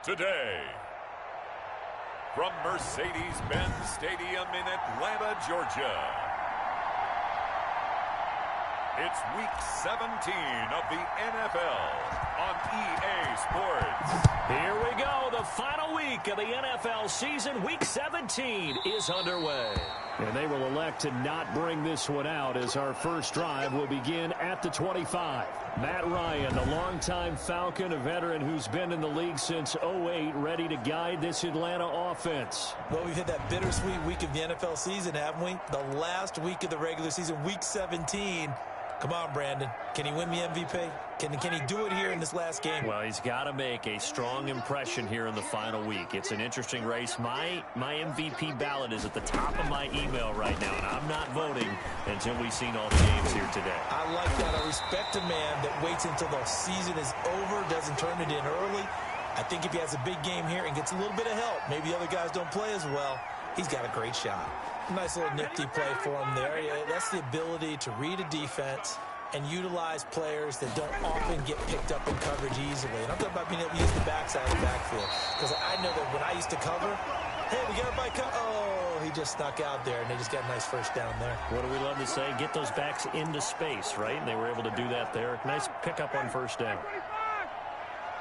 today. From Mercedes-Benz Stadium in Atlanta, Georgia, it's Week 17 of the NFL on EA Sports. Here we go. The final week of the NFL season. Week 17 is underway. And they will elect to not bring this one out as our first drive will begin at the 25. Matt Ryan, the longtime Falcon, a veteran who's been in the league since '08, ready to guide this Atlanta offense. Well, we've hit that bittersweet week of the NFL season, haven't we? The last week of the regular season, Week 17. Come on, Brandon. Can he win the MVP? Can he do it here in this last game? Well, he's got to make a strong impression here in the final week. It's an interesting race. My MVP ballot is at the top of my email right now, and I'm not voting until we've seen all the games here today. I like that. I respect a man that waits until the season is over, doesn't turn it in early. I think if he has a big game here and gets a little bit of help, maybe other guys don't play as well, he's got a great shot. Nice little nifty play for him there. That's the ability to read a defense and utilize players that don't often get picked up in coverage easily. And I'm talking about being able to use the backside of the backfield. Because I know that when I used to cover, hey, we got everybody cover. Oh, he just snuck out there, and they just got a nice first down there. What do we love to say? Get those backs into space, right? And they were able to do that there. Nice pickup on first down.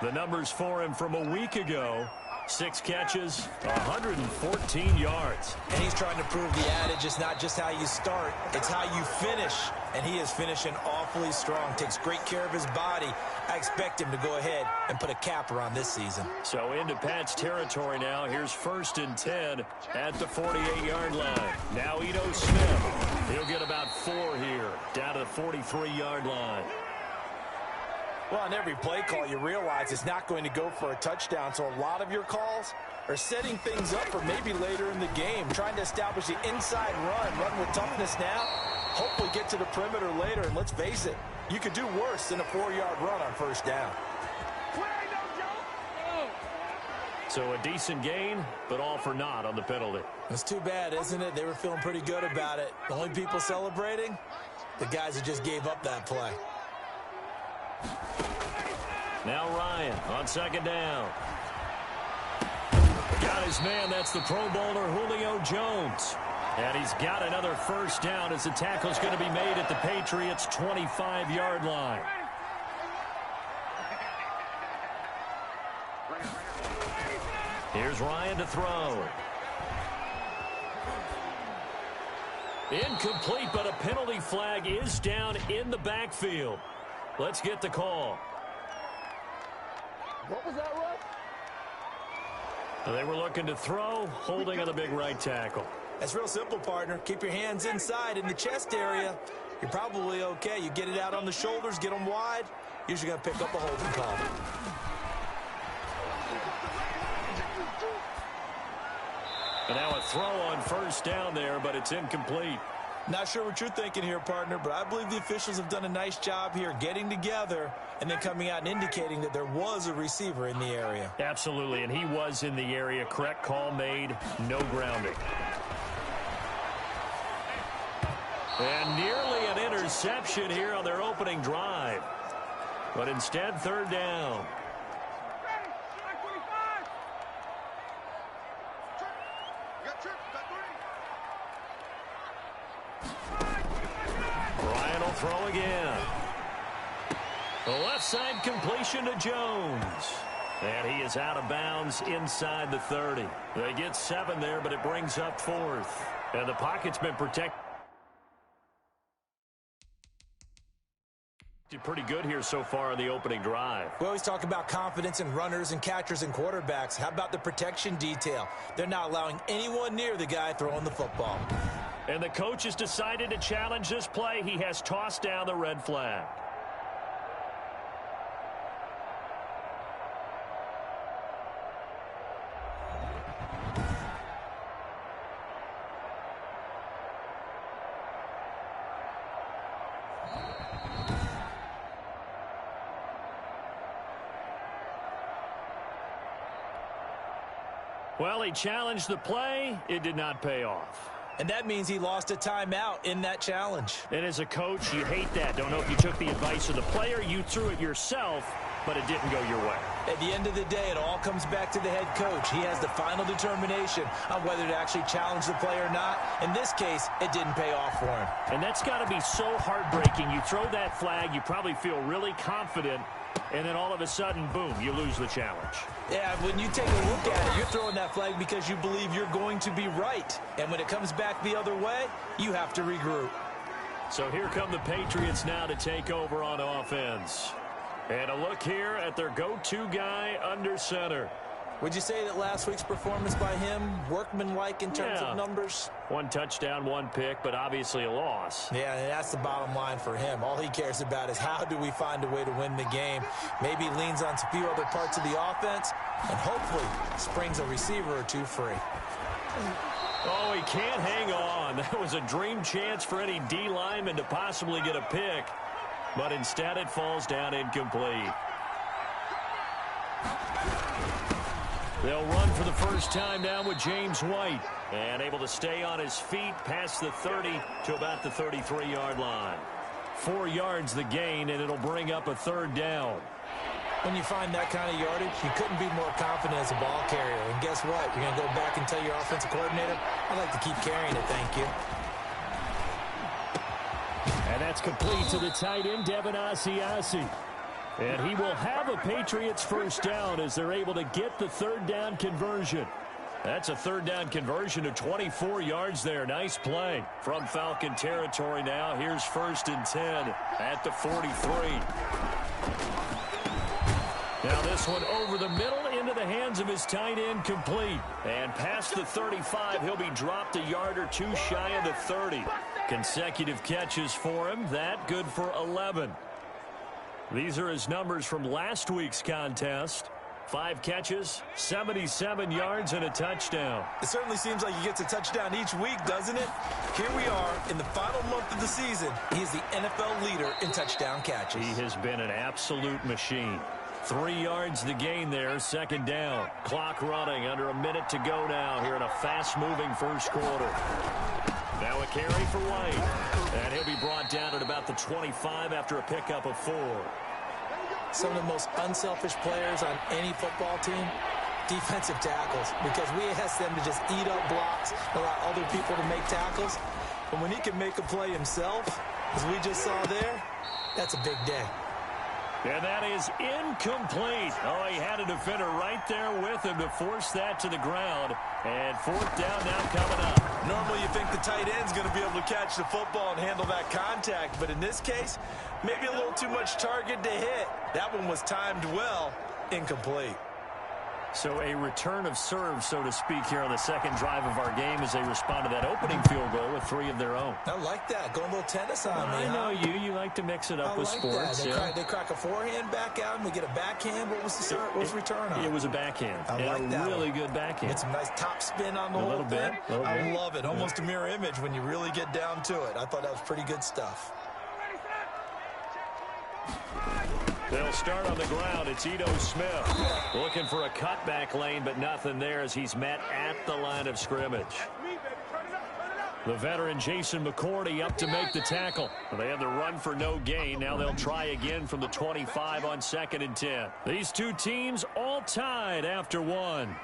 The numbers for him from a week ago. 6 catches, 114 yards. And he's trying to prove the adage is not just how you start, it's how you finish. And he is finishing awfully strong, takes great care of his body. I expect him to go ahead and put a capper on this season. So into Pat's territory now. Here's 1st and 10 at the 48-yard line. Now Ito Smith. He'll get about 4 here, down to the 43-yard line. Well, on every play call, you realize it's not going to go for a touchdown. So a lot of your calls are setting things up for maybe later in the game, trying to establish the inside run with toughness now. Hopefully get to the perimeter later. And let's face it, you could do worse than a 4-yard run on first down. So a decent gain, but all for naught on the penalty. It's too bad, isn't it? They were feeling pretty good about it. The only people celebrating, the guys who just gave up that play. Now Ryan on 2nd down. Got his man. That's the Pro Bowler Julio Jones. And he's got another first down as the tackle's going to be made at the Patriots' 25-yard line. Here's Ryan to throw. Incomplete, but a penalty flag is down in the backfield. Let's get the call. What was that, Russ? They were looking to throw, holding on the big right tackle. That's real simple, partner. Keep your hands inside in the chest area. You're probably okay. You get it out on the shoulders, get them wide. Usually going to pick up a holding call. And now a throw on first down there, but it's incomplete. Not sure what you're thinking here, partner, but I believe the officials have done a nice job here getting together and then coming out and indicating that there was a receiver in the area. Absolutely, and he was in the area. Correct call made, no grounding. And nearly an interception here on their opening drive. But instead, 3rd down. Ryan will throw again. The left side completion to Jones. And he is out of bounds inside the 30. They get 7 there, but it brings up 4th. And the pocket's been protected. Pretty good here so far on the opening drive. We always talk about confidence in runners and catchers and quarterbacks. How about the protection detail? They're not allowing anyone near the guy throwing the football. And the coach has decided to challenge this play. He has tossed down the red flag. Well, he challenged the play. It did not pay off. And that means he lost a timeout in that challenge. And as a coach, you hate that. Don't know if you took the advice of the player. You threw it yourself, but it didn't go your way. At the end of the day, it all comes back to the head coach. He has the final determination on whether to actually challenge the play or not. In this case, it didn't pay off for him. And that's got to be so heartbreaking. You throw that flag, you probably feel really confident, and then all of a sudden, boom, you lose the challenge. Yeah, when you take a look at it, you're throwing that flag because you believe you're going to be right. And when it comes back the other way, you have to regroup. So here come the Patriots now to take over on offense. And a look here at their go-to guy under center. Would you say that last week's performance by him, workmanlike in terms of numbers? 1 touchdown, 1 pick, but obviously a loss. Yeah, and that's the bottom line for him. All he cares about is how do we find a way to win the game. Maybe he leans on a few other parts of the offense and hopefully springs a receiver or two free. Oh, he can't hang on. That was a dream chance for any D lineman to possibly get a pick, but instead it falls down incomplete. They'll run for the first time now with James White. And able to stay on his feet past the 30 to about the 33-yard line. 4 yards the gain, and it'll bring up a 3rd down. When you find that kind of yardage, you couldn't be more confident as a ball carrier. And guess what? You're going to go back and tell your offensive coordinator, I'd like to keep carrying it, thank you. And that's complete to the tight end, Devin Asiasi. And he will have a Patriots first down as they're able to get the 3rd down conversion. That's a 3rd down conversion of 24 yards there. Nice play from Falcon territory now. Here's 1st and 10 at the 43. Now this one over the middle into the hands of his tight end, complete. And past the 35, he'll be dropped a yard or 2 shy of the 30. Consecutive catches for him. That good for 11. These are his numbers from last week's contest. 5 catches, 77 yards, and a touchdown. It certainly seems like he gets a touchdown each week, doesn't it? Here we are in the final month of the season. He is the NFL leader in touchdown catches. He has been an absolute machine. 3 yards to gain there, 2nd down. Clock running, under a minute to go now here in a fast-moving first quarter. Now a carry for White. And he'll be brought down at about the 25 after a pickup of 4. Some of the most unselfish players on any football team, defensive tackles, because we ask them to just eat up blocks, allow other people to make tackles. But when he can make a play himself, as we just saw there, that's a big day. And that is incomplete. Oh, he had a defender right there with him to force that to the ground. And 4th down now coming up. Normally you think the tight end's going to be able to catch the football and handle that contact. But in this case, maybe a little too much target to hit. That one was timed well. Incomplete. So a return of serve, so to speak, here on the 2nd drive of our game as they respond to that opening field goal with 3 of their own. I like that. Going a little tennis on me, I know you. You like to mix it up with sports. They crack a forehand back out and we get a backhand. What was the serve? What was the return on? It was a backhand. I like that. Really good backhand. Get some nice top spin on the whole thing. I love it. Almost a mirror image when you really get down to it. I thought that was pretty good stuff. They'll start on the ground. It's Ito Smith looking for a cutback lane, but nothing there as he's met at the line of scrimmage. The veteran Jason McCourty up to make the tackle. They had the run for no gain. Now they'll try again from the 25 on 2nd and 10. These two teams all tied after 1.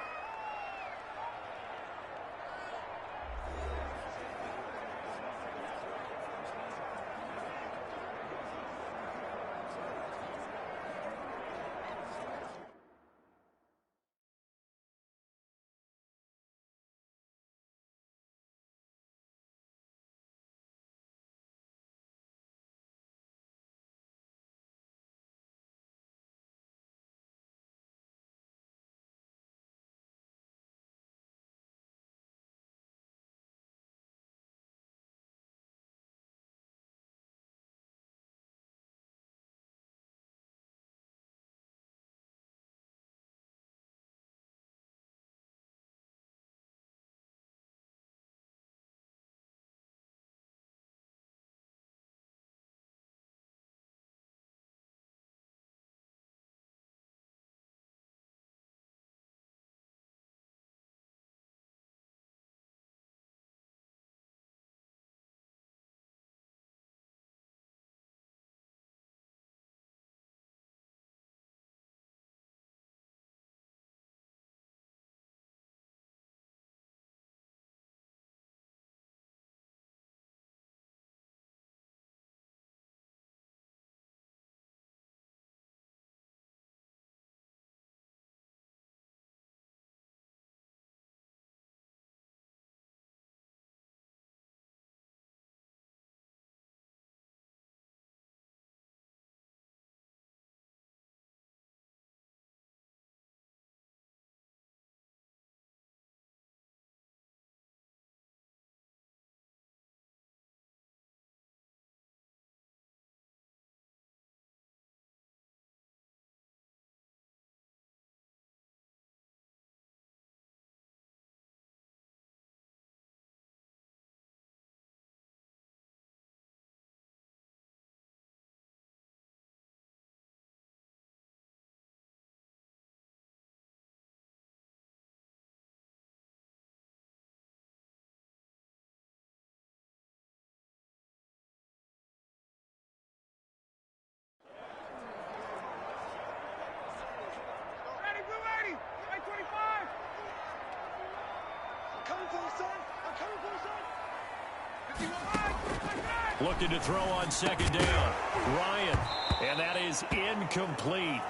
Looking to throw on second down. Ryan. And that is incomplete.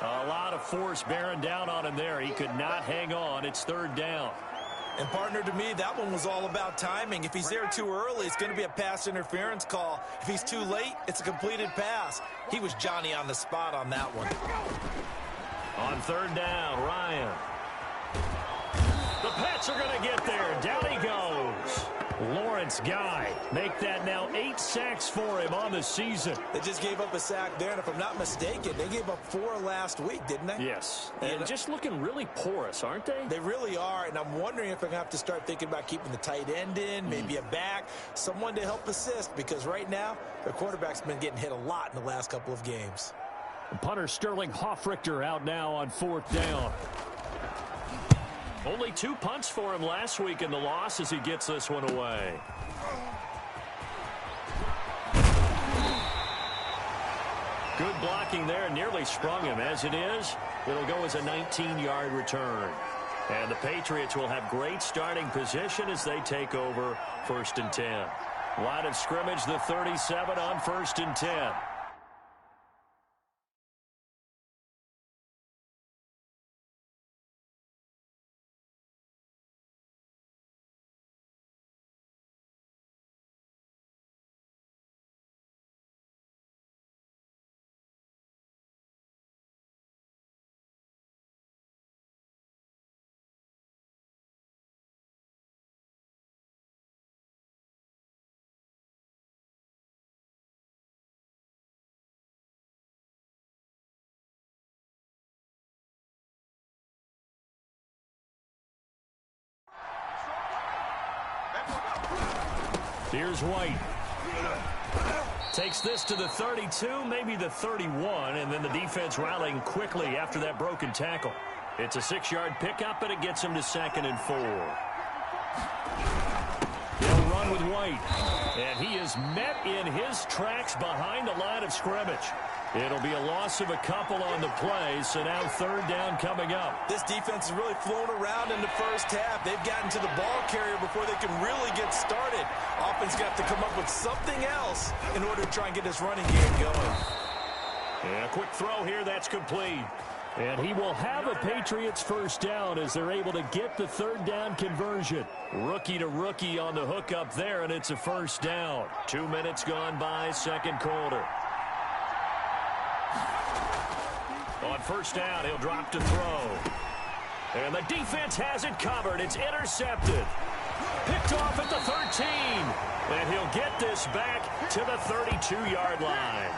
A lot of force bearing down on him there. He could not hang on. It's third down. And, partner, to me, that one was all about timing. If he's there too early, it's going to be a pass interference call. If he's too late, it's a completed pass. He was Johnny on the spot on that one. On third down, Ryan. The Pats are going to get there. Down he goes. Lawrence Guy. Make that now 8 sacks for him on the season. They just gave up a sack there, and if I'm not mistaken, they gave up 4 last week, didn't they? Yes. And just looking really porous, aren't they? They really are, and I'm wondering if I'm going to have to start thinking about keeping the tight end in, maybe a back, someone to help assist, because right now, their quarterback's been getting hit a lot in the last couple of games. Punter Sterling Hoffrichter out now on fourth down. Only 2 punts for him last week in the loss as he gets this one away. Good blocking there, nearly sprung him. As it is, it'll go as a 19-yard return. And the Patriots will have great starting position as they take over 1st and 10. Line of scrimmage, the 37 on 1st and 10. Here's White. Takes this to the 32, maybe the 31, and then the defense rallying quickly after that broken tackle. It's a 6-yard pickup, and it gets him to 2nd and 4. They'll run with White, and he is met in his tracks behind the line of scrimmage. It'll be a loss of a couple on the play, so now 3rd down coming up. This defense has really flown around in the first half. They've gotten to the ball carrier before they can really get started. Offense got to come up with something else in order to try and get this running game going. And a quick throw here, that's complete. And he will have a Patriots first down as they're able to get the 3rd down conversion. Rookie to rookie on the hook up there, and it's a first down. 2 minutes gone by, 2nd quarter. On first down, he'll drop to throw. And the defense has it covered. It's intercepted. Picked off at the 13. And he'll get this back to the 32-yard line.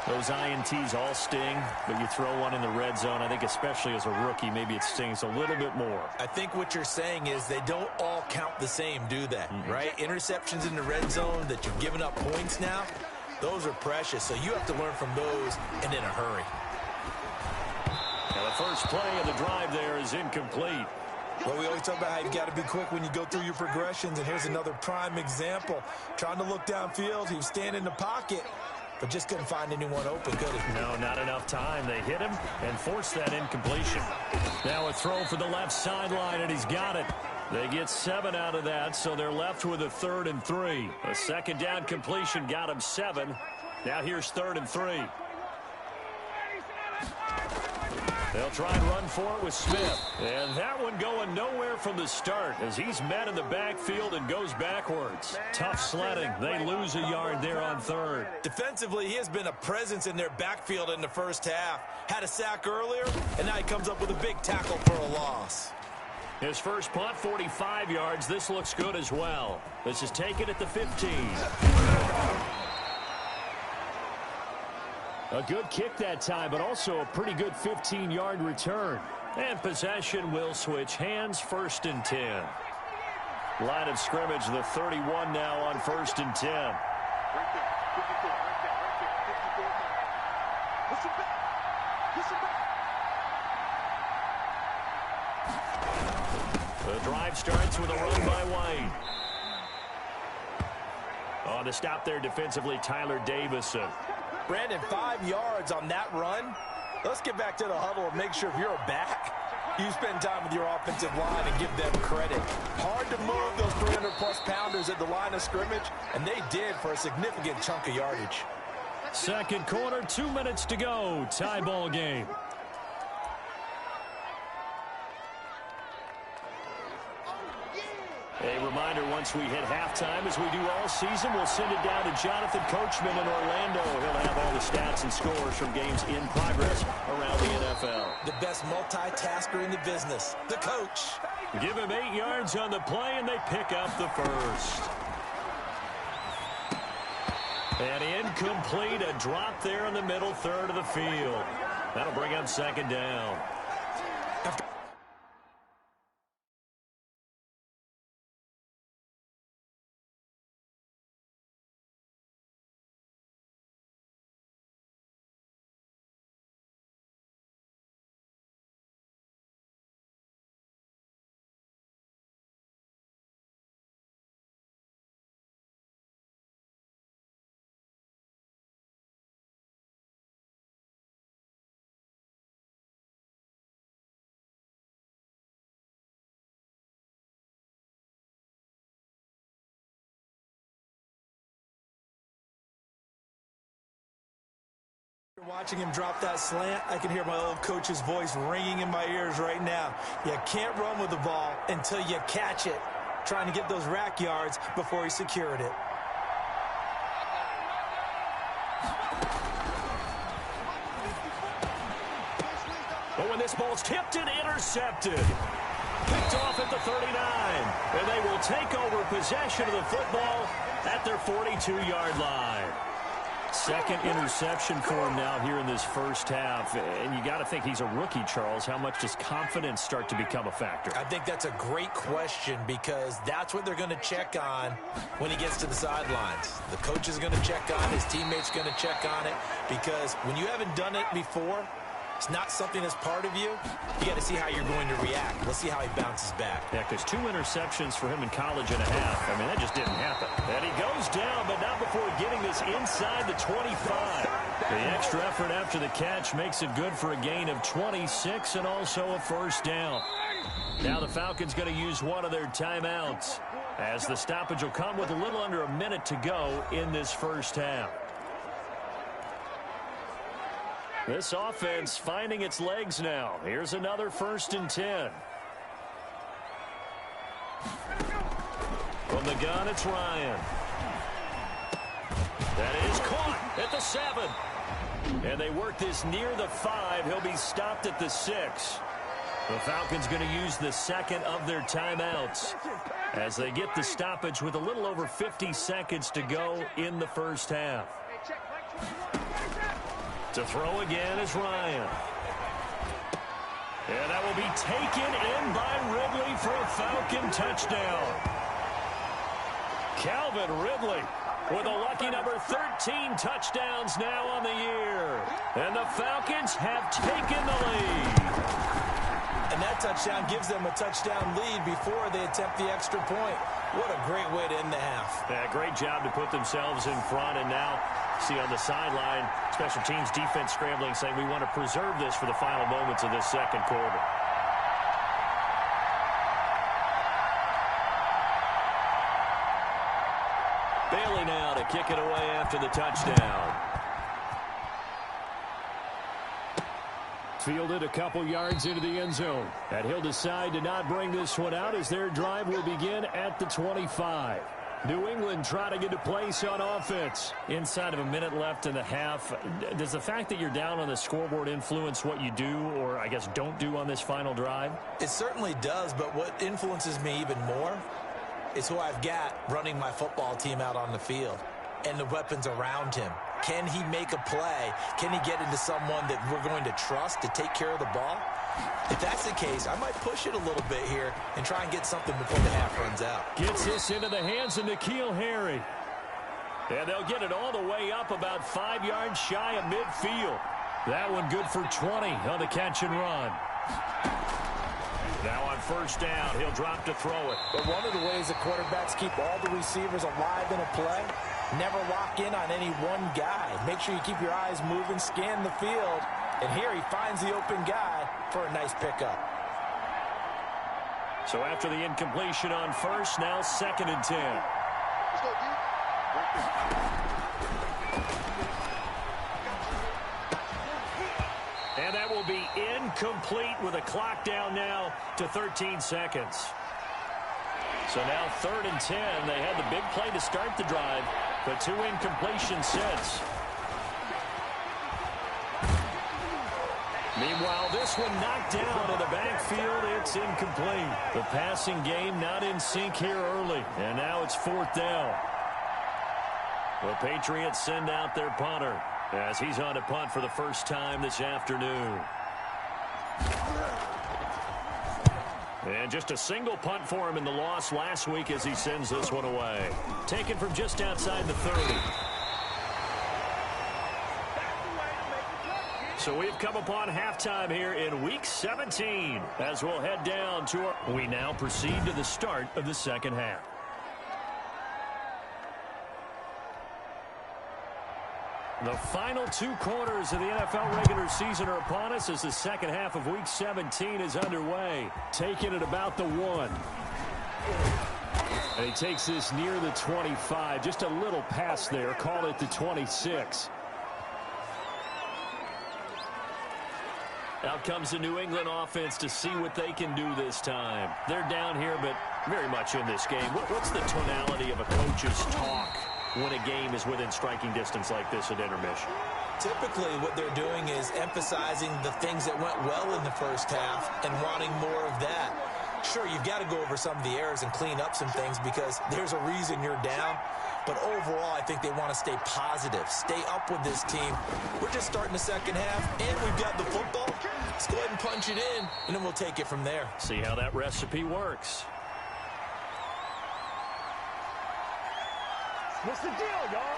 Those INTs all sting, but you throw one in the red zone, I think especially as a rookie, maybe it stings a little bit more. I think what you're saying is they don't all count the same, do they? Right? Interceptions in the red zone that you're giving up points now, those are precious. So you have to learn from those and in a hurry. Now the first play of the drive there is incomplete. Well, we always talk about how you got to be quick when you go through your progressions, and here's another prime example. Trying to look downfield, he was standing in the pocket, but just couldn't find anyone open, could he? No, not enough time. They hit him and forced that incompletion. Now a throw for the left sideline, and he's got it. They get 7 out of that, so they're left with a 3rd and 3. A 2nd down completion got him 7. Now here's 3rd and 3. They'll try and run for it with Smith. And that one going nowhere from the start as he's met in the backfield and goes backwards. Tough sledding. They lose a yard there on 3rd. Defensively, he has been a presence in their backfield in the first half. Had a sack earlier, and now he comes up with a big tackle for a loss. His first punt, 45 yards. This looks good as well. This is taken at the 15. A good kick that time, but also a pretty good 15-yard return. And possession will switch hands, 1st and 10. Line of scrimmage, the 31 now on 1st and 10. The drive starts with a run by White. On the stop there defensively, Tyler Davison. Brandon, 5 yards on that run. Let's get back to the huddle and make sure if you're a back, You spend time with your offensive line and give them credit. Hard to move those 300-plus pounders at the line of scrimmage, and they did for a significant chunk of yardage. Second quarter, 2 minutes to go. Tie ball game. A reminder, once we hit halftime, as we do all season, we'll send it down to Jonathan Coachman in Orlando. He'll have all the stats and scores from games in progress around the NFL. The best multitasker in the business, the coach. Give him 8 yards on the play, and they pick up the first. And incomplete, a drop there in the middle third of the field. That'll bring up second down. Watching him drop that slant, I can hear my old coach's voice ringing in my ears right now. You can't run with the ball until you catch it. Trying to get those rack yards before he secured it. But when this ball's tipped and intercepted, picked off at the 39, and they will take over possession of the football at their 42-yard line. Second interception for him now here in this first half. And you got to think he's a rookie, Charles. How much does confidence start to become a factor? I think that's a great question because that's what they're going to check on when he gets to the sidelines. The coach is going to check on it. His teammates going to check on it because when you haven't done it before, it's not something that's part of you. You got to see how you're going to react. Let's see how he bounces back. Yeah, because 2 interceptions for him in college and a half. I mean, that just didn't happen. And he goes down, but not before getting this inside the 25. The extra effort after the catch makes it good for a gain of 26 and also a first down. Now the Falcons going to use one of their timeouts as the stoppage will come with a little under a minute to go in this first half. This offense finding its legs now. Here's another 1st and 10. From the gun, it's Ryan. That is caught at the 7. And they work this near the 5. He'll be stopped at the 6. The Falcons going to use the second of their timeouts as they get the stoppage with a little over 50 seconds to go in the first half. To throw again is Ryan. And that will be taken in by Ridley for a Falcon touchdown. Calvin Ridley with a lucky number 13 touchdowns now on the year. And the Falcons have taken the lead. And that touchdown gives them a touchdown lead before they attempt the extra point. What a great way to end the half. Yeah, great job to put themselves in front. And now, see on the sideline, special teams defense scrambling, saying we want to preserve this for the final moments of this second quarter. Bailey now to kick it away after the touchdown. Fielded a couple yards into the end zone. And he'll decide to not bring this one out as their drive will begin at the 25. New England trying to get a place on offense. Inside of a minute left in the half. Does the fact that you're down on the scoreboard influence what you do or, I guess, don't do on this final drive? It certainly does, but what influences me even more is who I've got running my football team out on the field and the weapons around him. Can he make a play? Can he get into someone that we're going to trust to take care of the ball? If that's the case, I might push it a little bit here and try and get something before the half runs out. Gets this into the hands of N'Keal Harry. And they'll get it all the way up about 5 yards shy of midfield. That one good for 20 on the catch and run. Now on first down, he'll drop to throw it. But one of the ways that quarterbacks keep all the receivers alive in a play, never lock in on any one guy. Make sure you keep your eyes moving, scan the field. And here he finds the open guy for a nice pickup. So after the incompletion on first, now 2nd and 10. And that will be incomplete with a clock down now to 13 seconds. So now 3rd and 10. They had the big play to start the drive, but 2 incompletions since. Meanwhile, this one knocked down in the backfield. It's incomplete. The passing game not in sync here early. And now it's 4th down. The Patriots send out their punter as he's on to punt for the first time this afternoon. And just a single punt for him in the loss last week as he sends this one away. Taken from just outside the 30. So we've come upon halftime here in Week 17 as we'll head down to our... We now proceed to the start of the second half. The final 2 quarters of the NFL regular season are upon us as the second half of Week 17 is underway. Taking it about the 1. And he takes this near the 25. Just a little pass there. Call it the 26. Out comes the New England offense to see what they can do this time. They're down here, but very much in this game. What's the tonality of a coach's talk when a game is within striking distance like this at intermission? Typically, what they're doing is emphasizing the things that went well in the first half and wanting more of that. Sure, you've got to go over some of the errors and clean up some things because there's a reason you're down. But overall, I think they want to stay positive, stay up with this team. We're just starting the second half, and we've got the football. Let's go ahead and punch it in, and then we'll take it from there. See how that recipe works. What's the deal, y'all?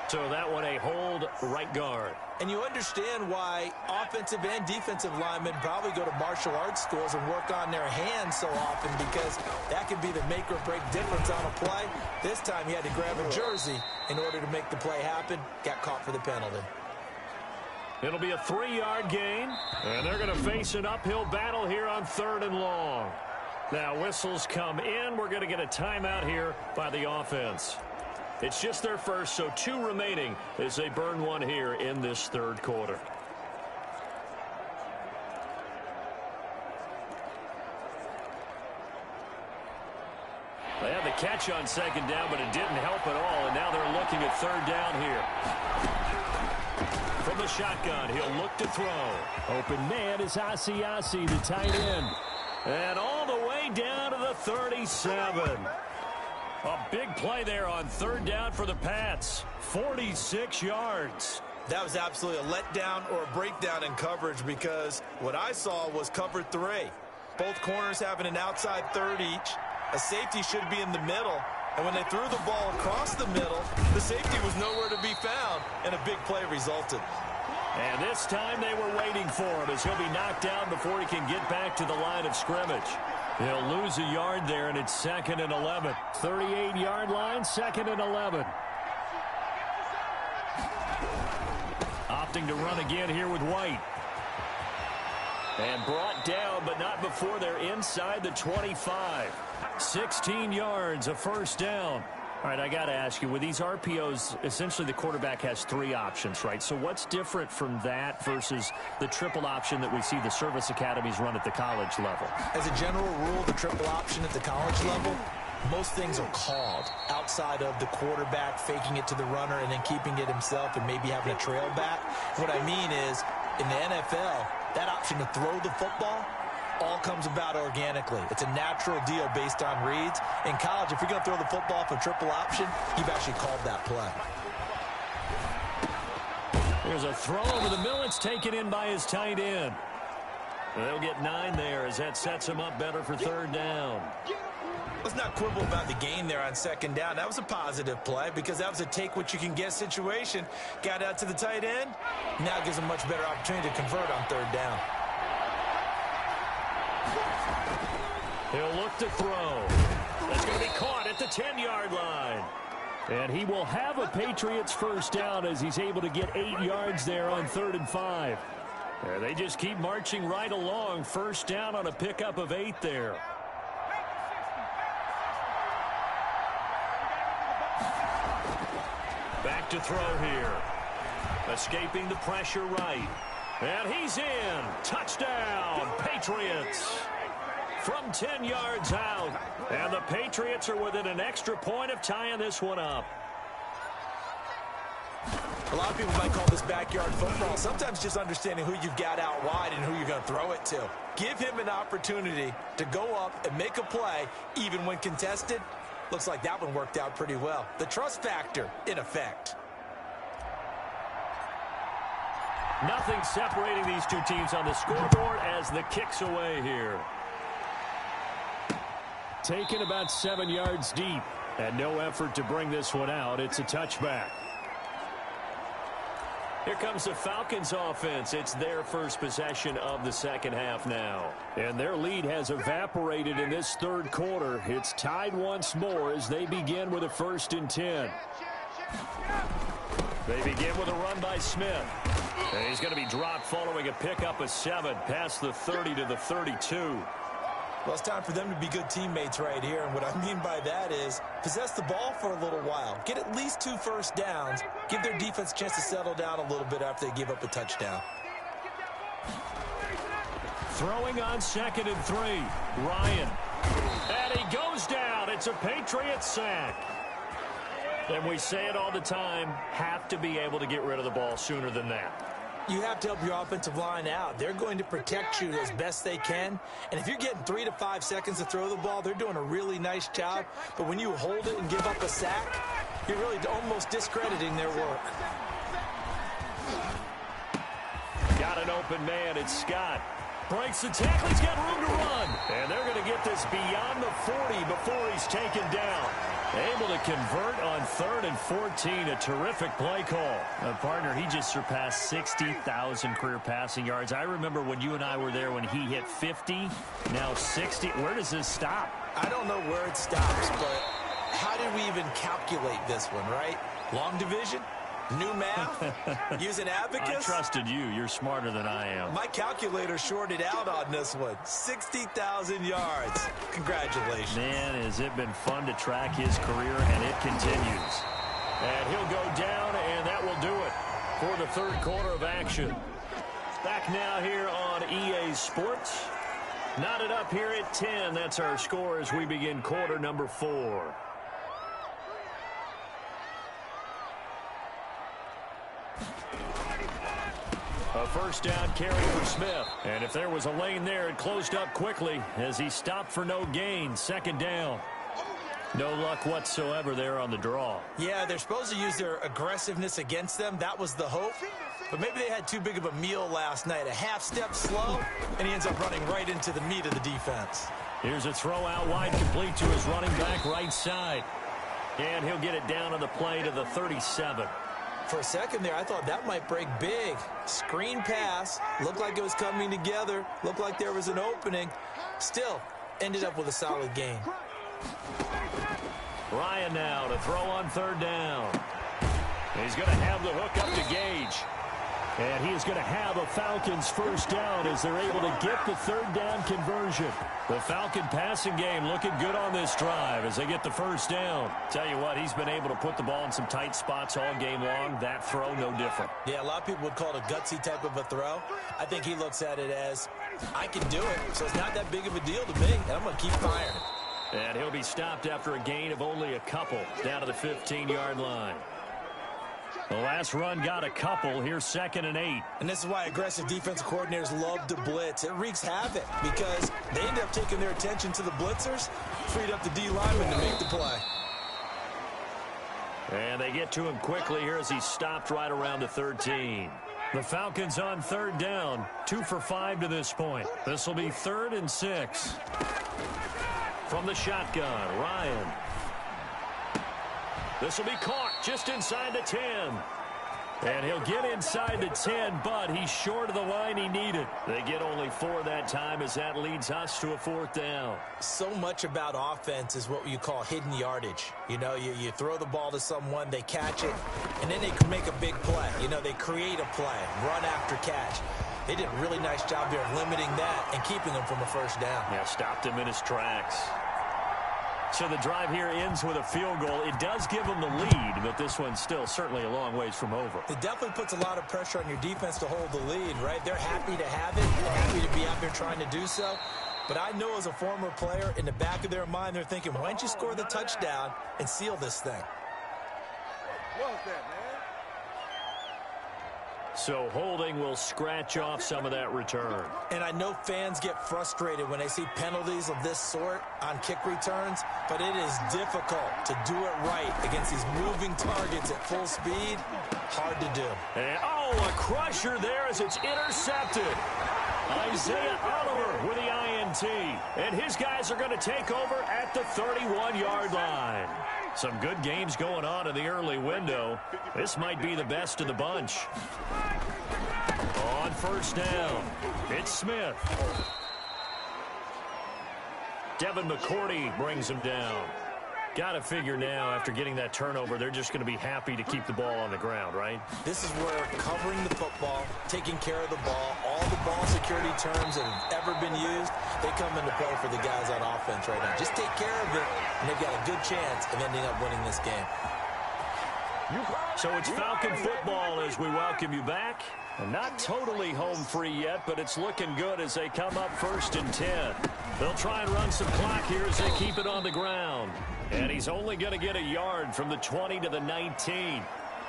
So that one a hold right guard. And you understand why offensive and defensive linemen probably go to martial arts schools and work on their hands so often because that can be the make or break difference on a play. This time he had to grab a jersey in order to make the play happen. Got caught for the penalty. It'll be a 3-yard gain, and they're going to face an uphill battle here on 3rd and long. Now whistles come in. We're going to get a timeout here by the offense. It's just their first, so 2 remaining as they burn one here in this 3rd quarter. They had the catch on 2nd down, but it didn't help at all, and now they're looking at 3rd down here. From the shotgun, he'll look to throw. Open man is Asiasi, the tight end. And all the way down to the 37. A big play there on 3rd down for the Pats. 46 yards. That was absolutely a letdown or a breakdown in coverage because what I saw was cover 3. Both corners having an outside 3rd each. A safety should be in the middle. And when they threw the ball across the middle, the safety was nowhere to be found, and a big play resulted. And this time they were waiting for him as he'll be knocked down before he can get back to the line of scrimmage. He'll lose a yard there, and it's 2nd and 11. 38-yard line, 2nd and 11. Opting to run again here with White. And brought down, but not before they're inside the 25. 16 yards, a 1st down. All right, I got to ask you, with these RPOs, essentially the quarterback has 3 options, right? So what's different from that versus the triple option that we see the service academies run at the college level? As a general rule, the triple option at the college level, most things are called outside of the quarterback faking it to the runner and then keeping it himself and maybe having a trail back. What I mean is, in the NFL, that option to throw the football all comes about organically. It's a natural deal based on reads. In college, if you're going to throw the football for triple option, you've actually called that play. There's a throw over the middle. It's taken in by his tight end. They'll get 9 there as that sets him up better for 3rd down. Let's not quibble about the gain there on 2nd down. That was a positive play because that was a take-what-you-can-get situation. Got out to the tight end. Now gives him a much better opportunity to convert on 3rd down. He'll look to throw. That's going to be caught at the 10-yard line. And he will have a Patriots 1st down as he's able to get 8 yards there on 3rd and 5. They just keep marching right along. First down on a pickup of 8 there. Back to throw here. Escaping the pressure right. And he's in. Touchdown, Patriots. From 10 yards out. And the Patriots are within an extra point of tying this one up. A lot of people might call this backyard football. Sometimes just understanding who you've got out wide and who you're going to throw it to. Give him an opportunity to go up and make a play, even when contested. Looks like that one worked out pretty well. The trust factor in effect. Nothing separating these two teams on the scoreboard as the kick's away here. Taken about 7 yards deep. And no effort to bring this one out. It's a touchback. Here comes the Falcons offense. It's their first possession of the second half now. And their lead has evaporated in this third quarter. It's tied once more as they begin with a 1st and 10. They begin with a run by Smith. And he's going to be dropped following a pickup of 7 past the 30 to the 32. Well, it's time for them to be good teammates right here. And what I mean by that is possess the ball for a little while. Get at least 2 first downs. Give their defense a chance to settle down a little bit after they give up a touchdown. Throwing on 2nd and 3. Ryan. And he goes down. It's a Patriots sack. And we say it all the time, have to be able to get rid of the ball sooner than that. You have to help your offensive line out. They're going to protect you as best they can. And if you're getting 3 to 5 seconds to throw the ball, they're doing a really nice job. But when you hold it and give up a sack, you're really almost discrediting their work. Got an open man. It's Scott. Breaks the tackle. He's got room to run. And they're going to get this beyond the 40 before he's taken down. Able to convert on 3rd and 14. A terrific play call. Partner, he just surpassed 60,000 career passing yards. I remember when you and I were there when he hit 50, now 60. Where does this stop? I don't know where it stops, but how did we even calculate this one, right? Long division? New math? Use an abacus? I trusted you. You're smarter than I am. My calculator shorted out on this one. 60,000 yards. Congratulations. Man, has it been fun to track his career, and it continues. And he'll go down, and that will do it for the third quarter of action. Back now here on EA Sports. Knotted up here at 10. That's our score as we begin quarter number 4. A first down carry for Smith. And if there was a lane there, it closed up quickly as he stopped for no gain. 2nd down. No luck whatsoever there on the draw. Yeah, they're supposed to use their aggressiveness against them. That was the hope. But maybe they had too big of a meal last night. A half step slow, and he ends up running right into the meat of the defense. Here's a throw out wide, complete to his running back right side. And he'll get it down on the play to the 37. For a second there, I thought that might break big. Screen pass. Looked like it was coming together. Looked like there was an opening. Still, ended up with a solid gain. Ryan now to throw on 3rd down. He's going to have the hook up to Gage. And he is going to have a Falcons first down as they're able to get the 3rd down conversion. The Falcon passing game looking good on this drive as they get the first down. Tell you what, he's been able to put the ball in some tight spots all game long. That throw, no different. Yeah, a lot of people would call it a gutsy type of a throw. I think he looks at it as, I can do it, so it's not that big of a deal to me, and I'm going to keep firing. And he'll be stopped after a gain of only a couple down to the 15-yard line. The last run got a couple. Here's 2nd and 8. And this is why aggressive defensive coordinators love to blitz. It wreaks havoc because they end up taking their attention to the blitzers, freed up the D lineman to make the play. And they get to him quickly here as he's stopped right around the 13. The Falcons on 3rd down. 2 for 5 to this point. This will be 3rd and 6. From the shotgun, Ryan. This will be caught just inside the 10. And he'll get inside the 10, but he's short of the line he needed. They get only 4 that time as that leads us to a 4th down. So much about offense is what you call hidden yardage. You know, you throw the ball to someone, they catch it, and then they can make a big play. You know, they create a play, run after catch. They did a really nice job there of limiting that and keeping him from a first down. Yeah, stopped him in his tracks. So the drive here ends with a field goal. It does give them the lead, but this one's still certainly a long ways from over. It definitely puts a lot of pressure on your defense to hold the lead, right? They're happy to have it. They're happy to be out there trying to do so. But I know as a former player, in the back of their mind, they're thinking, why don't you score the touchdown and seal this thing? Well done, man. So holding will scratch off some of that return. And I know fans get frustrated when they see penalties of this sort on kick returns, but it is difficult to do it right against these moving targets at full speed. Hard to do. And, a crusher there as it's intercepted. Isaiah Oliver with the INT. And his guys are going to take over at the 31-yard line. Some good games going on in the early window. This might be the best of the bunch. On first down, it's Smith. Devin McCourty brings him down. Got to figure now, after getting that turnover, they're just going to be happy to keep the ball on the ground, right? This is where covering the football, taking care of the ball, all the ball security terms that have ever been used, they come into play for the guys on offense right now. Just take care of it, and they've got a good chance of ending up winning this game. So it's Falcon football as we welcome you back. And not totally home free yet, but it's looking good as they come up 1st and 10. They'll try and run some clock here as they keep it on the ground. And he's only going to get a yard from the 20 to the 19.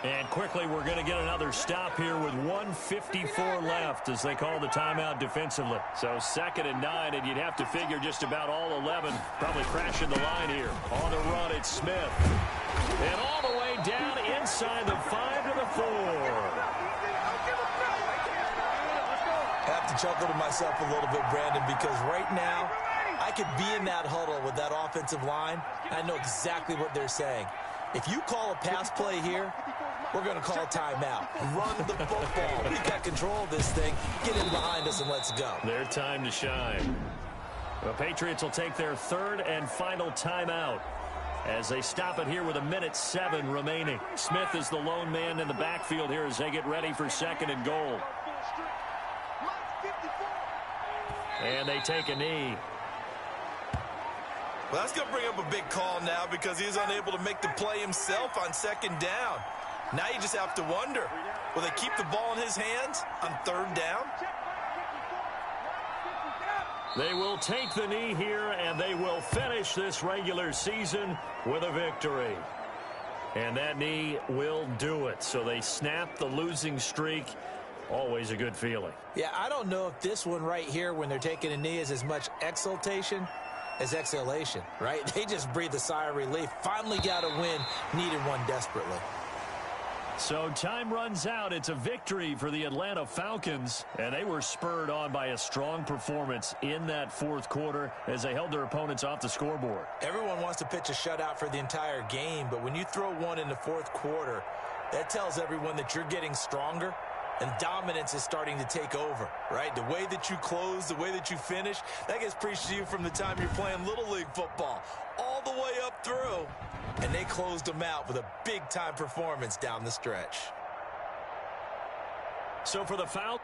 And quickly, we're going to get another stop here with 1:54 left as they call the timeout defensively. So 2nd and 9, and you'd have to figure just about all 11 probably crashing the line here. On the run, it's Smith. And all the way down inside the 5 to the 4. I have to chuckle to myself a little bit, Brandon, because right now I could be in that huddle with that offensive line. I know exactly what they're saying. If you call a pass play here, we're going to call a timeout. Run the football. We've got control of this thing. Get in behind us and let's go. Their time to shine. The Patriots will take their 3rd and final timeout as they stop it here with 1:07 remaining. Smith is the lone man in the backfield here as they get ready for 2nd and goal. And they take a knee. Well, that's going to bring up a big call now because he's unable to make the play himself on 2nd down. Now you just have to wonder, will they keep the ball in his hands on 3rd down? They will take the knee here, and they will finish this regular season with a victory. And that knee will do it. So they snap the losing streak. Always a good feeling. Yeah, I don't know if this one right here, when they're taking a knee, is as much exultation as exhalation, right? They just breathe a sigh of relief. Finally got a win, needed one desperately. So time runs out. It's a victory for the Atlanta Falcons, and they were spurred on by a strong performance in that 4th quarter as they held their opponents off the scoreboard. Everyone wants to pitch a shutout for the entire game, but when you throw one in the 4th quarter, that tells everyone that you're getting stronger and dominance is starting to take over, right? The way that you close, the way that you finish, that gets preached to you from the time you're playing Little League football all the way up through. And they closed them out with a big-time performance down the stretch. So for the Falcons,